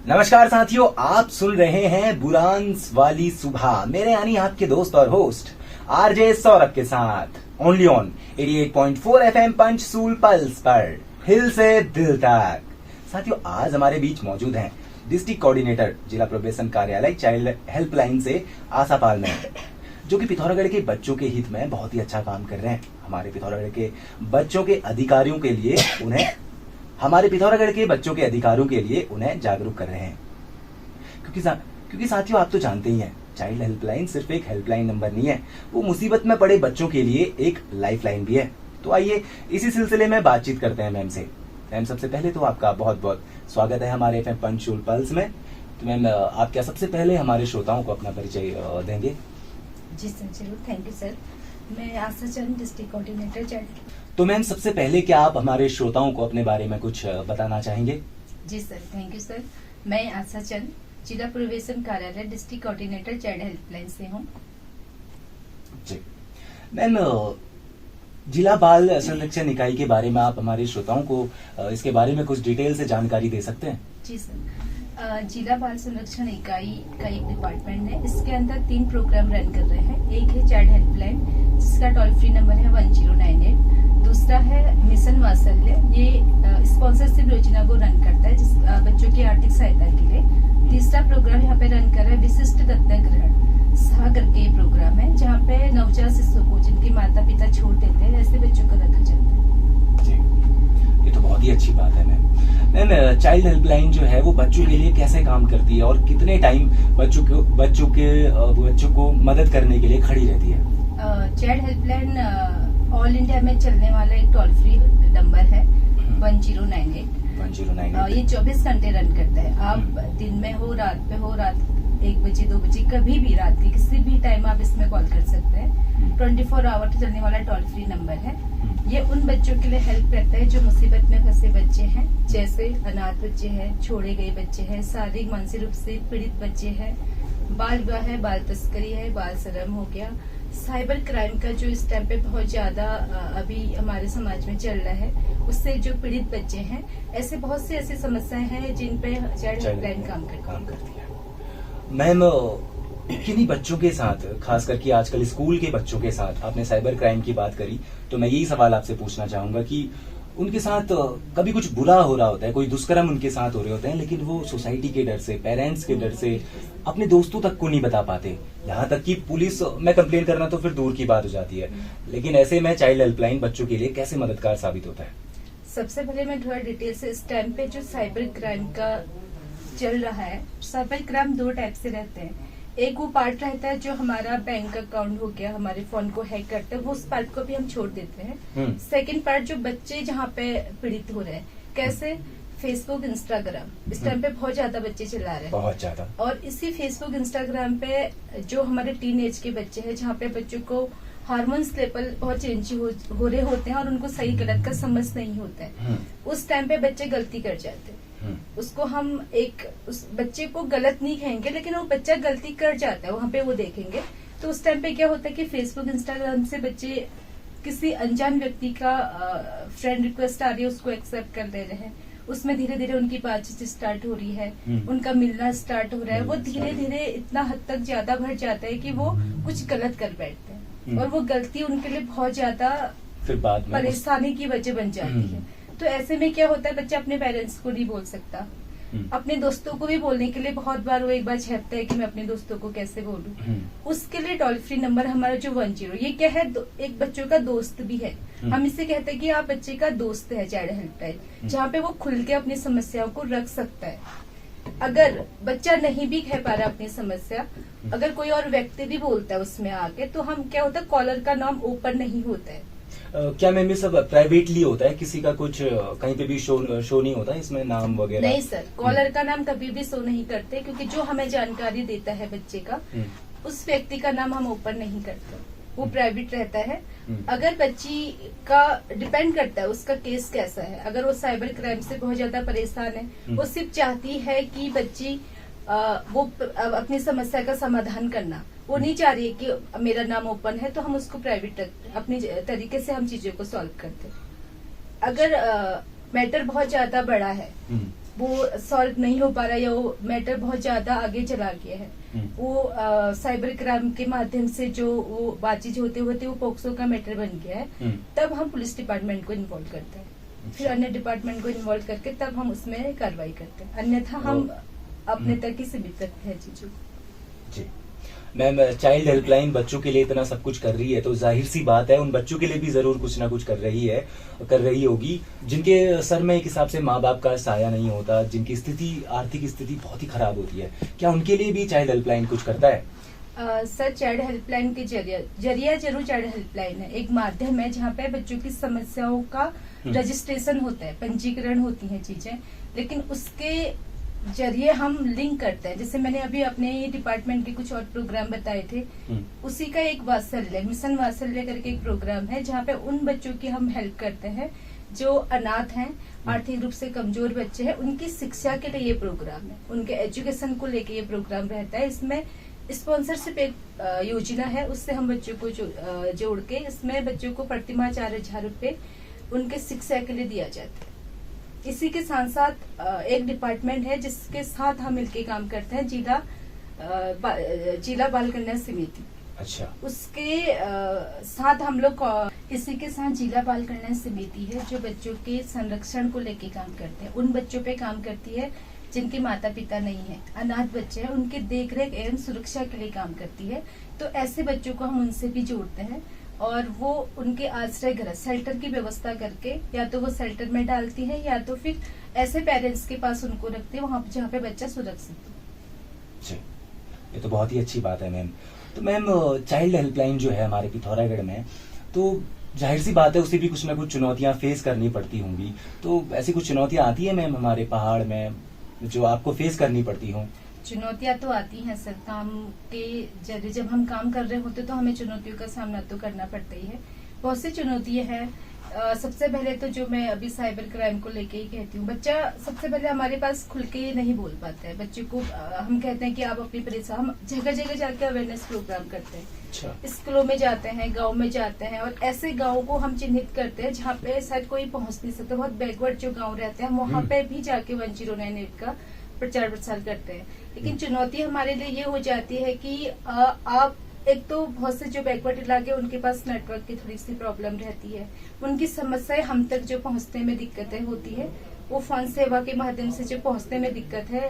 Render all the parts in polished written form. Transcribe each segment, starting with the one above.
नमस्कार साथियों, आप सुन रहे हैं बुरांस वाली सुबह, मेरे यानी आपके दोस्त और होस्ट आरजे सौरभ के साथ ओनली ऑन 88.4 एफएम पंचसूल पल्स पर, हिल से दिल तक। साथियों, आज हमारे बीच मौजूद हैं डिस्ट्रिक्ट कोऑर्डिनेटर जिला प्रोबेशन कार्यालय चाइल्ड हेल्पलाइन से आशा पाल मैम, जो कि पिथौरागढ़ के बच्चों के हित में बहुत ही अच्छा काम कर रहे हैं। हमारे पिथौरागढ़ के बच्चों के अधिकारों के लिए उन्हें जागरूक कर रहे हैं। क्योंकि साथियों, आप तो जानते ही हैं, चाइल्ड हेल्पलाइन सिर्फ एक हेल्पलाइन नंबर नहीं है, वो मुसीबत में पड़े बच्चों के लिए एक लाइफलाइन भी है। तो आइए इसी सिलसिले में बातचीत करते हैं मैम से। मैम, सबसे पहले तो आपका बहुत बहुत स्वागत है हमारे एफएम पंचसूल पल्स में। तो मैम, आप क्या सबसे पहले हमारे श्रोताओं को अपना परिचय देंगे? जी सर, जरूर। Thank you sir. मैं आशा चंद, डिस्ट्रिक्ट कोऑर्डिनेटर चाइल्ड। तो मैम, सबसे पहले क्या आप हमारे श्रोताओं को अपने बारे में कुछ बताना चाहेंगे? जी सर, थैंक यू सर। मैं आशा चंद, जिला प्रोबेशन कार्यालय डिस्ट्रिक्ट कोऑर्डिनेटर चाइल्ड हेल्पलाइन से हूँ। जी मैम, जिला बाल संरक्षण इकाई के बारे में आप हमारे श्रोताओं को इसके बारे में कुछ डिटेल से जानकारी दे सकते हैं? जी सर, जिला बाल संरक्षण इकाई का एक डिपार्टमेंट है। इसके अंदर 3 प्रोग्राम रन कर रहे हैं। एक है चाइल्ड हेल्पलाइन, जिसका टोल फ्री नंबर है 1098। दूसरा है मिशन वात्सल्य, ये स्पॉन्सरशिप योजना को रन करता है, बच्चों की आर्थिक सहायता के लिए। तीसरा प्रोग्राम यहाँ पे रन कर रहा है विशिष्ट दत्तक ग्रहण सा करके ये प्रोग्राम है, जहाँ पे नवजात शिशु को जिनके माता पिता छोड़ देते हैं, ऐसे बच्चों को रखा जाता है। जी, ये तो बहुत ही अच्छी बात है मैम। मैम, चाइल्ड हेल्पलाइन जो है वो बच्चों के लिए कैसे काम करती है और कितने टाइम बच्चों को मदद करने के लिए खड़ी रहती है? चाइल्ड हेल्पलाइन ऑल इंडिया में चलने वाला एक टोल फ्री नंबर है 1098। ये 24 घंटे रन करता है। आप दिन में हो, रात 1 बजे 2 बजे, कभी भी रात के किसी भी टाइम आप इसमें कॉल कर सकते हैं। 24 आवर चलने वाला टोल फ्री नंबर है। ये उन बच्चों के लिए हेल्प करता है जो मुसीबत में फंसे बच्चे हैं, जैसे अनाथ बच्चे हैं, छोड़े गए बच्चे हैं, शारीरिक मानसिक रूप से पीड़ित बच्चे हैं, बाल विवाह है, बाल तस्करी है, बाल श्रम हो गया, साइबर क्राइम का जो इस टाइम पे बहुत ज्यादा अभी हमारे समाज में चल रहा है, उससे जो पीड़ित बच्चे हैं, ऐसे बहुत सी ऐसी समस्याएं हैं जिन पे चाइल्ड हेल्पलाइन काम करती है। मैम, किन्हीं बच्चों के साथ, खास करके आजकल स्कूल के बच्चों के साथ, आपने साइबर क्राइम की बात करी, तो मैं यही सवाल आपसे पूछना चाहूंगा कि उनके साथ कभी कुछ बुरा हो रहा होता है, कोई दुष्कर्म उनके साथ हो रहे होते हैं, लेकिन वो सोसाइटी के डर से, पेरेंट्स के डर से अपने दोस्तों तक को नहीं बता पाते, यहाँ तक कि पुलिस में कंप्लेन करना तो फिर दूर की बात हो जाती है। लेकिन ऐसे में चाइल्ड हेल्पलाइन बच्चों के लिए कैसे मददगार साबित होता है? सबसे पहले मैं थोड़ा डिटेल से, इस टाइम पे जो साइबर क्राइम का चल रहा है, साइबर क्राइम 2 टाइप से रहते हैं। एक वो पार्ट रहता है जो हमारा बैंक अकाउंट हो गया, हमारे फोन को हैक करते हैं, वो उस पार्ट को भी हम छोड़ देते हैं। सेकंड पार्ट, जो बच्चे जहाँ पे पीड़ित हो रहे हैं, कैसे फेसबुक, इंस्टाग्राम इस टाइम पे बहुत ज्यादा बच्चे चला रहे हैं, बहुत ज्यादा। और इसी फेसबुक, इंस्टाग्राम पे जो हमारे टीन एज के बच्चे हैं, जहाँ पे बच्चों को हार्मोन्स लेवल बहुत चेंज हो रहे होते हैं और उनको सही गलत का समझ नहीं होता है, उस टाइम पे बच्चे गलती कर जाते हैं। उसको हम उस बच्चे को गलत नहीं कहेंगे, लेकिन वो बच्चा गलती कर जाता है, वहाँ पे वो देखेंगे। तो उस टाइम पे क्या होता है कि फेसबुक, इंस्टाग्राम से बच्चे किसी अनजान व्यक्ति का फ्रेंड रिक्वेस्ट आ रही है, उसको एक्सेप्ट कर ले रहे हैं, उसमें धीरे धीरे उनकी बातचीत स्टार्ट हो रही है, उनका मिलना स्टार्ट हो रहा है, वो धीरे धीरे इतना हद तक ज्यादा बढ़ जाता है कि वो कुछ गलत कर बैठते हैं, और वो गलती उनके लिए बहुत ज्यादा फिर बाद में परेशानी की वजह बन जाती है। तो ऐसे में क्या होता है, बच्चा अपने पेरेंट्स को नहीं बोल सकता, अपने दोस्तों को भी बोलने के लिए बहुत बार वो एक बार झेपता है कि मैं अपने दोस्तों को कैसे बोलूं। उसके लिए टोल फ्री नंबर हमारा जो 10, ये क्या है, एक बच्चों का दोस्त भी है। हम इसे कहते हैं कि आप बच्चे का दोस्त है चाइल्ड हेल्पलाइन, जहाँ पे वो खुल के अपनी समस्याओं को रख सकता है। अगर बच्चा नहीं भी कह पा रहा अपनी समस्या, अगर कोई और व्यक्ति भी बोलता है उसमें आके, तो हम क्या होता है, कॉलर का नाम ओपन नहीं होता है। क्या मैम ये सब प्राइवेटली होता है, किसी का कुछ कहीं पे भी शो नहीं होता इसमें नाम वगैरह? नहीं सर, कॉलर का नाम कभी भी शो नहीं करते, क्योंकि जो हमें जानकारी देता है बच्चे का, उस व्यक्ति का नाम हम ओपन नहीं करते, वो प्राइवेट रहता है। अगर बच्ची का डिपेंड करता है उसका केस कैसा है, अगर वो साइबर क्राइम से बहुत ज्यादा परेशान है, वो सिर्फ चाहती है कि बच्ची वो अपनी समस्या का समाधान करना, वो नहीं चाह रही है कि मेरा नाम ओपन है, तो हम उसको प्राइवेट अपनी तरीके से हम चीजों को सॉल्व करते हैं। अगर मैटर बहुत ज्यादा बड़ा है, वो सॉल्व नहीं हो पा रहा है या वो मैटर बहुत ज्यादा आगे चला गया है, वो साइबर क्राइम के माध्यम से जो वो बातचीत होते होते वो पोक्सो का मैटर बन गया है, तब हम पुलिस डिपार्टमेंट को इन्वॉल्व करते हैं, फिर अन्य डिपार्टमेंट को इन्वॉल्व करके तब हम उसमें कार्रवाई करते हैं, अन्यथा हम अपने तक ही सीमित रखते हैं चीजों। जी मैम, चाइल्ड हेल्पलाइन बच्चों के लिए इतना सब कुछ कर रही है तो जाहिर सी बात है उन बच्चों के लिए भी जरूर कुछ ना कुछ कर रही होगी जिनके सर में एक हिसाब से माँ बाप का साया नहीं होता, जिनकी स्थिति आर्थिक स्थिति बहुत ही खराब होती है। क्या उनके लिए भी चाइल्ड हेल्पलाइन कुछ करता है? सर, चाइल्ड हेल्पलाइन के जरिया जरूर चाइल्ड हेल्पलाइन है, एक माध्यम है जहाँ पे बच्चों की समस्याओं का रजिस्ट्रेशन होता है, पंजीकरण होती है चीजें, लेकिन उसके जरिए हम लिंक करते हैं। जैसे मैंने अभी अपने डिपार्टमेंट के कुछ और प्रोग्राम बताए थे, उसी का एक वात्सल्य मिशन वात्सल्य करके एक प्रोग्राम है जहाँ पे उन बच्चों की हम हेल्प करते हैं जो अनाथ हैं, आर्थिक रूप से कमजोर बच्चे हैं, उनकी शिक्षा के लिए ये प्रोग्राम है, उनके एजुकेशन को लेके ये प्रोग्राम रहता है। इसमें स्पॉन्सरशिप एक योजना है, उससे हम बच्चों को जोड़ के इसमें बच्चों को प्रतिमाह 4000 रुपए उनके शिक्षा के लिए दिया जाता है। इसी के साथ साथ एक डिपार्टमेंट है जिसके साथ हम मिलकर काम करते हैं, जिला बाल कल्याण समिति। अच्छा। उसके साथ हम लोग इसी के साथ जिला बाल कल्याण समिति है जो बच्चों के संरक्षण को लेके काम करते हैं, उन बच्चों पे काम करती है जिनके माता पिता नहीं है, अनाथ बच्चे हैं, उनके देखरेख एवं सुरक्षा के लिए काम करती है। तो ऐसे बच्चों को हम उनसे भी जोड़ते हैं और वो उनके आश्रय गृह शेल्टर की व्यवस्था करके या तो वो शेल्टर में डालती है या तो फिर ऐसे पेरेंट्स के पास उनको रखते हैं वहाँ जहाँ पे बच्चा सुरक्षित है। ये तो बहुत ही अच्छी बात है मैम। तो मैम चाइल्ड हेल्पलाइन जो है हमारे पिथौरागढ़ में, तो जाहिर सी बात है उसे भी कुछ ना कुछ चुनौतियां फेस करनी पड़ती होंगी, तो ऐसी कुछ चुनौतियां आती है मैम हमारे पहाड़ में जो आपको फेस करनी पड़ती हो? चुनौतियां तो आती हैं सर, काम के जरिए जब हम काम कर रहे होते तो हमें चुनौतियों का सामना तो करना पड़ता ही है। बहुत सी चुनौतियां हैं। सबसे पहले तो जो मैं अभी साइबर क्राइम को लेके ही कहती हूँ, बच्चा सबसे पहले हमारे पास खुल के नहीं बोल पाता है। बच्चे को हम कहते हैं कि आप अपनी परेशानी, हम जगह जगह जाके अवेयरनेस प्रोग्राम करते हैं। अच्छा। स्कूलों में जाते हैं, गाँव में जाते हैं और ऐसे गाँव को हम चिन्हित करते हैं जहाँ पे शायद कोई पहुँच नहीं सकता, बहुत बैकवर्ड जो गाँव रहते हैं, हम वहाँ पे भी जाके 1098 का प्रचार प्रसार करते हैं। लेकिन चुनौती हमारे लिए ये हो जाती है कि आप एक तो बहुत से जो बैकवर्ड इलाके उनके पास नेटवर्क की थोड़ी सी प्रॉब्लम रहती है, उनकी समस्याएं हम तक जो पहुंचने में दिक्कतें होती है, वो फोन सेवा के माध्यम से जो पहुंचने में दिक्कत है,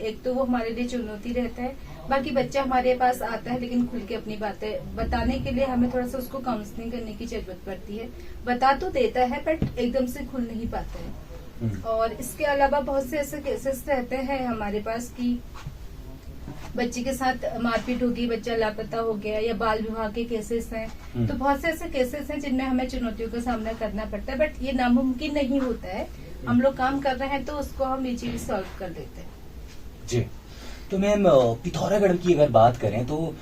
एक तो वो हमारे लिए चुनौती रहता है। बाकी बच्चा हमारे पास आता है लेकिन खुल के अपनी बातें बताने के लिए हमें थोड़ा सा उसको काउंसलिंग करने की जरूरत पड़ती है। बता तो देता है बट एकदम से खुल नहीं पाता है। और इसके अलावा बहुत से ऐसे केसेस रहते हैं हमारे पास कि बच्चे के साथ मारपीट होगी, बच्चा लापता हो गया या बाल विवाह के केसेस हैं। तो बहुत से ऐसे केसेस हैं जिनमें हमें चुनौतियों का सामना करना पड़ता है, बट ये नामुमकिन नहीं होता है। हम लोग काम कर रहे हैं तो उसको हम इजीली सॉल्व कर देते हैं। जी। तो मैम पिथौरागढ़ की अगर बात करें तो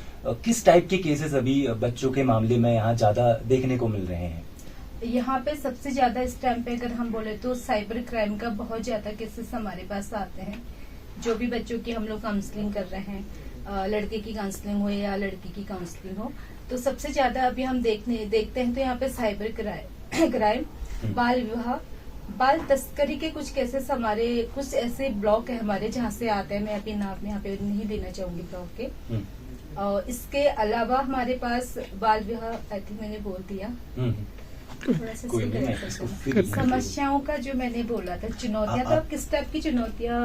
किस टाइप के केसेस अभी बच्चों के मामले में यहाँ ज्यादा देखने को मिल रहे हैं? यहाँ पे सबसे ज्यादा इस टाइम पे अगर हम बोले तो साइबर क्राइम का बहुत ज्यादा केसेस हमारे पास आते हैं। जो भी बच्चों की हम लोग काउंसलिंग कर रहे हैं, लड़के की काउंसलिंग हो या लड़की की काउंसलिंग हो, तो सबसे ज्यादा अभी हम देखते हैं तो यहाँ पे साइबर क्राइम, बाल विवाह, बाल तस्करी के कुछ केसेस हमारे, कुछ ऐसे ब्लॉक है हमारे जहाँ से आते हैं। मैं अभी नाम यहाँ पे नहीं लेना चाहूंगी ब्लॉक के। और इसके अलावा हमारे पास बाल विवाह, आई थिंक मैंने बोल दिया, थोड़ा सा समस्याओं का जो मैंने बोला था, चुनौतियां, तो किस टाइप की चुनौतियां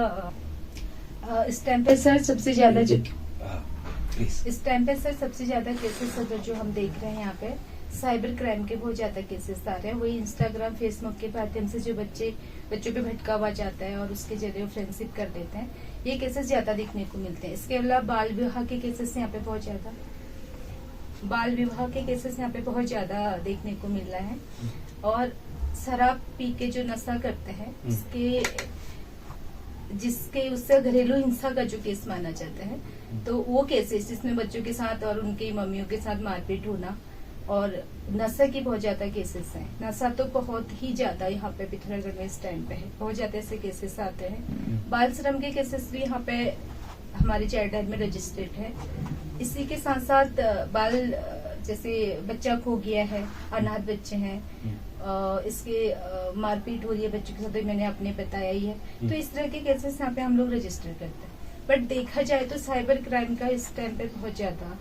इस टाइम पे सर सबसे ज्यादा इस टाइम पे सर सबसे ज्यादा केसेस अगर जो हम देख रहे हैं यहाँ पे साइबर क्राइम के बहुत ज्यादा केसेस आ रहे हैं। वही इंस्टाग्राम फेसबुक के माध्यम से जो बच्चों पे भटकावा जाता है और उसके जरिए फ्रेंडशिप कर देते हैं, ये केसेस ज्यादा देखने को मिलते हैं। इसके अलावा बाल विवाह के केसेस यहाँ पे बहुत ज्यादा देखने को मिल रहा है। और शराब पी के जो नशा करते हैं जिसके उससे घरेलू हिंसा का जो केस माना जाता है, तो वो केसेस जिसमें बच्चों के साथ और उनकी मम्मियों के साथ मारपीट होना, और नशा की बहुत ज्यादा केसेस हैं। नशा तो बहुत ही ज्यादा यहाँ पे पिथौरागढ़ में इस टाइम पे है, बहुत ज्यादा ऐसे केसेस आते हैं। बाल श्रम के केसेस भी यहाँ पे हमारे चाइल्ड लाइन में रजिस्टर्ड है। इसी के साथ साथ बाल जैसे बच्चा खो गया है, अनाथ बच्चे हैं, इसके मारपीट हो रही है बच्चों के साथ, तो मैंने आपने बताया ही है। तो इस तरह के केसेस यहाँ पे हम लोग रजिस्टर करते हैं। बट देखा जाए तो साइबर क्राइम का इस टाइम पे बहुत ज्यादा,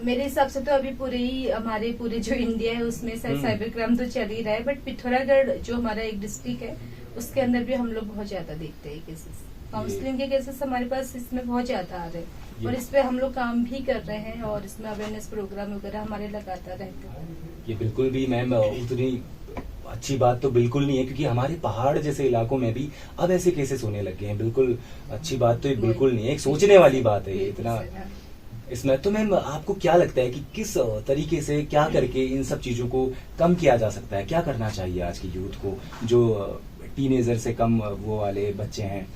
मेरे हिसाब से तो अभी हमारे पूरे जो इंडिया है उसमें साइबर क्राइम तो चल ही रहा है, बट पिथौरागढ़ जो हमारा एक डिस्ट्रिक्ट है उसके अंदर भी हम लोग बहुत ज्यादा देखते हैं केसेस। काउंसलिंग के केसेस हमारे पास इसमें बहुत ज्यादा आ रहे हैं और इस पे हम लोग काम भी कर रहे हैं और इसमें अवेयरनेस प्रोग्राम वगैरह हमारे लगातार रहते हैं। ये बिल्कुल भी मैम उतनी अच्छी बात तो बिल्कुल नहीं है, क्योंकि हमारे पहाड़ जैसे इलाकों में भी अब ऐसे केसेस होने लगे हैं। बिल्कुल अच्छी बात तो ये बिल्कुल नहीं है, एक सोचने वाली बात है ये इतना इसमें। तो मैम आपको क्या लगता है कि किस तरीके से क्या करके इन सब चीजों को कम किया जा सकता है? क्या करना चाहिए आज की यूथ को, जो टीनेजर से कम वो वाले बच्चे हैं,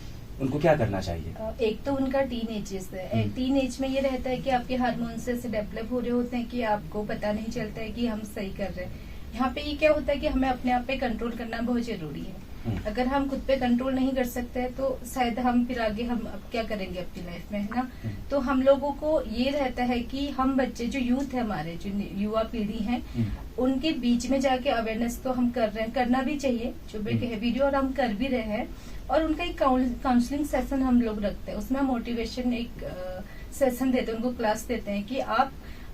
उनको क्या करना चाहिए? एक तो उनका टीन एजेस है। टीन एज में ये रहता है कि आपके हार्मोन्स ऐसे डेवलप हो रहे होते हैं कि आपको पता नहीं चलता है कि हम सही कर रहे हैं। यहाँ पे ये क्या होता है कि हमें अपने आप पे कंट्रोल करना बहुत जरूरी है। अगर हम खुद पे कंट्रोल नहीं कर सकते हैं तो शायद हम फिर आगे हम अब क्या करेंगे अपनी लाइफ में, है ना। तो हम लोगों को ये रहता है कि हम बच्चे जो यूथ है, हमारे जो युवा पीढ़ी है, उनके बीच में जाके अवेयरनेस तो हम कर रहे हैं, करना भी चाहिए जो वीडियो, और हम कर भी रहे हैं। और उनका एक काउंसलिंग सेशन हम लोग रखते हैं, उसमें मोटिवेशन एक सेशन देते हैं, उनको क्लास देते हैं कि आप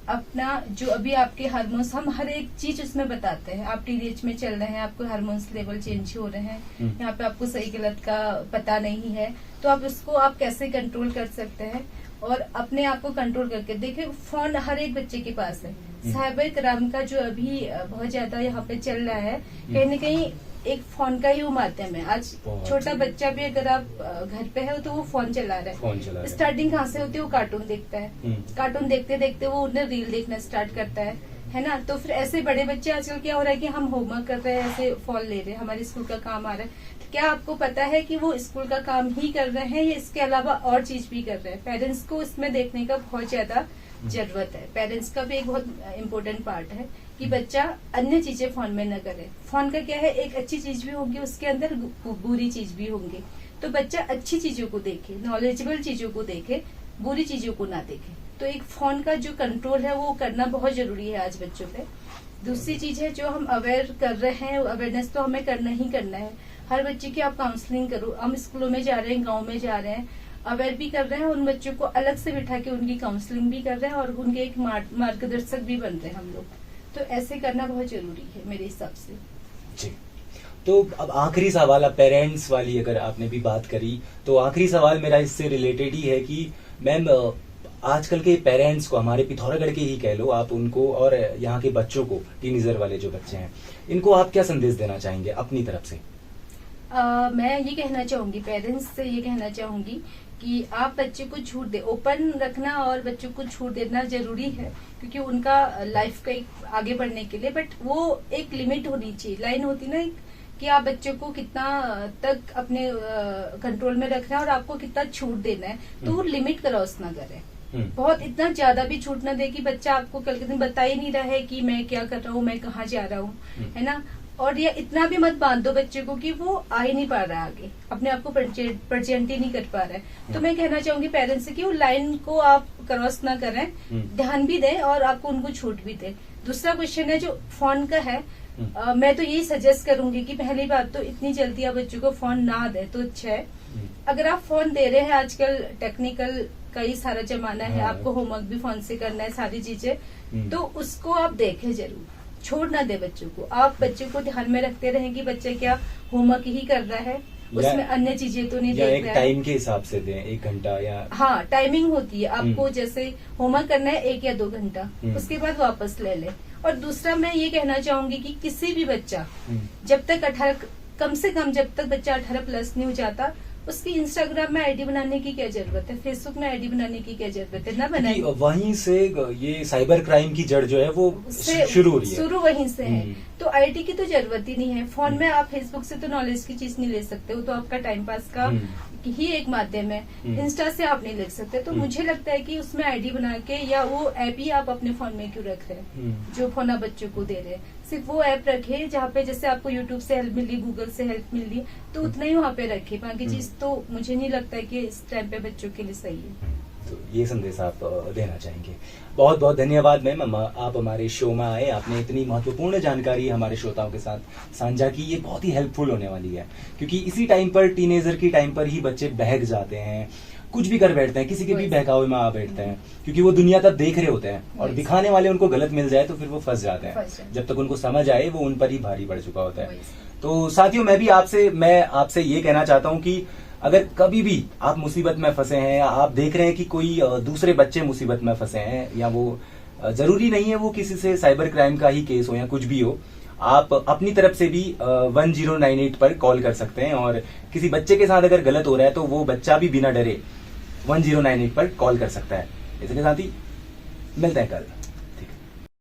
अपना जो अभी आपके हार्मोन्स, हम हर एक चीज उसमें बताते हैं। आप टीनेज में चल रहे हैं, आपको हार्मोन्स लेवल चेंज हो रहे हैं, यहाँ पे आपको सही गलत का पता नहीं है, तो आप उसको आप कैसे कंट्रोल कर सकते हैं और अपने आप को कंट्रोल करके देखिए। फोन हर एक बच्चे के पास है। साइबर क्राइम का जो अभी बहुत ज्यादा यहाँ पे चल रहा है, कहीं न कहीं एक फोन का ही वो माध्यम है। आज छोटा बच्चा भी अगर आप घर पे है तो वो फोन चला रहा है। स्टार्टिंग कहाँ से होती है? वो कार्टून देखता है, कार्टून देखते देखते वो उन्हें रील देखना स्टार्ट करता है ना। तो फिर ऐसे बड़े बच्चे आजकल क्या हो रहा है कि हम होमवर्क कर रहे हैं, ऐसे फोन ले रहे हैं, हमारे स्कूल का काम आ रहा है, तो क्या आपको पता है कि वो स्कूल का काम ही कर रहे हैं या इसके अलावा और चीज भी कर रहे हैं? पेरेंट्स को इसमें देखने का बहुत ज्यादा जरूरत है। पेरेंट्स का भी एक बहुत इम्पोर्टेंट पार्ट है कि बच्चा अन्य चीजें फोन में न करे। फोन का क्या है, एक अच्छी चीज भी होगी, उसके अंदर बुरी चीज भी होंगी। तो बच्चा अच्छी चीजों को देखे, नॉलेजेबल चीजों को देखे, बुरी चीजों को ना देखे। तो एक फोन का जो कंट्रोल है वो करना बहुत जरूरी है आज बच्चों पे। दूसरी चीज है जो हम अवेयर कर रहे हैं, अवेयरनेस तो हमें करना ही करना है। हर बच्चे की आप काउंसलिंग करो। हम स्कूलों में जा रहे हैं, गाँव में जा रहे हैं, अवेयर भी कर रहे हैं, उन बच्चों को अलग से बिठा के उनकी काउंसलिंग भी कर रहे हैं और उनके एक मार्गदर्शक भी बन रहे हैं हम लोग। तो ऐसे करना बहुत जरूरी है मेरे हिसाब से जी। तो अब आखिरी सवाल, अब पेरेंट्स वाली अगर आपने भी बात करी, तो आखिरी सवाल मेरा इससे रिलेटेड ही है कि मैम आजकल के पेरेंट्स को, हमारे पिथौरागढ़ के ही कह लो आप, उनको और यहाँ के बच्चों को, टीनेजर वाले जो बच्चे हैं, इनको आप क्या संदेश देना चाहेंगे अपनी तरफ से? मैं ये कहना चाहूंगी, पेरेंट्स से ये कहना चाहूंगी कि आप बच्चे को छूट दे, ओपन रखना और बच्चों को छूट देना जरूरी है, क्योंकि उनका लाइफ का एक आगे बढ़ने के लिए। बट वो एक लिमिट होनी चाहिए, लाइन होती ना कि आप बच्चों को कितना तक अपने कंट्रोल में रखना है और आपको कितना छूट देना है, तो वो लिमिट क्रॉस ना करें। बहुत इतना ज्यादा भी छूट ना दे कि बच्चा आपको कल के दिन बता ही नहीं रहा है कि मैं क्या कर रहा हूँ, मैं कहाँ जा रहा हूँ, है ना। और ये इतना भी मत बांध दो बच्चे को कि वो आ ही नहीं पा रहा है आगे, अपने आप को प्रेजेंट ही नहीं कर पा रहा है। तो मैं कहना चाहूंगी पेरेंट्स से कि वो लाइन को आप क्रॉस ना करें, ध्यान भी दें और आपको उनको छूट भी दें। दूसरा क्वेश्चन है जो फोन का है, मैं तो यही सजेस्ट करूंगी कि पहली बात तो इतनी जल्दी आप बच्चों को फोन ना दे तो अच्छा है। अगर आप फोन दे रहे हैं, आजकल टेक्निकल कई सारा जमाना है, आपको होमवर्क भी फोन से करना है, सारी चीजें, तो उसको आप देखें जरूर, छोड़ ना दे बच्चों को। आप बच्चों को ध्यान में रखते रहें कि बच्चा क्या होमवर्क ही कर रहा है, उसमें अन्य चीजें तो नहीं देख रहा है। एक टाइम के हिसाब से दें, 1 घंटा या हाँ, टाइमिंग होती है आपको, जैसे होमवर्क करना है 1 या 2 घंटा, उसके बाद वापस ले ले। और दूसरा मैं ये कहना चाहूंगी कि किसी भी बच्चा जब तक 18, कम से कम जब तक बच्चा 18+ नहीं हो जाता, उसकी इंस्टाग्राम में आईडी बनाने की क्या जरूरत है, फेसबुक में आईडी बनाने की क्या जरूरत है, ना बनाए। वहीं से ये साइबर क्राइम की जड़ जो है वो शुरू हो रही है, शुरू वहीं से है। तो आईडी की तो जरूरत ही नहीं है। फोन में आप फेसबुक से तो नॉलेज की चीज नहीं ले सकते हो, तो आपका टाइम पास का ही एक माध्यम है। इंस्टा से आप नहीं लिख सकते। तो मुझे लगता है कि उसमें आईडी बना के, या वो ऐप ही आप अपने फोन में क्यों रख रहे हैं, जो फोन आप बच्चों को दे रहे हैं, सिर्फ वो ऐप रखे जहाँ पे जैसे आपको यूट्यूब से हेल्प मिल रही, गूगल से हेल्प मिल रही, तो उतना ही वहाँ पे रखे। बाकी चीज तो मुझे नहीं लगता है कि इस टाइम पे बच्चों के लिए सही है। तो ये संदेश आप देना चाहेंगे। बहुत बहुत धन्यवाद मैम, आप हमारे शो में आए, आपने इतनी महत्वपूर्ण जानकारी हमारे श्रोताओं के साथ साझा की। ये बहुत ही हेल्पफुल होने वाली है, क्योंकि इसी टाइम पर, टीनेजर की टाइम पर ही बच्चे बहक जाते हैं, कुछ भी कर बैठते हैं, किसी के भी बहकावे में आ बैठते हैं, क्योंकि वो दुनिया तब देख रहे होते हैं और दिखाने वाले उनको गलत मिल जाए तो फिर वो फंस जाते हैं। जब तक उनको समझ आए वो उन पर ही भारी पड़ चुका होता है। तो साथियों, मैं आपसे ये कहना चाहता हूँ कि अगर कभी भी आप मुसीबत में फंसे हैं, या आप देख रहे हैं कि कोई दूसरे बच्चे मुसीबत में फंसे हैं, या वो जरूरी नहीं है वो किसी से साइबर क्राइम का ही केस हो या कुछ भी हो, आप अपनी तरफ से भी 1098 पर कॉल कर सकते हैं। और किसी बच्चे के साथ अगर गलत हो रहा है तो वो बच्चा भी बिना डरे 1098 पर कॉल कर सकता है। इसके साथ ही मिलते हैं कल।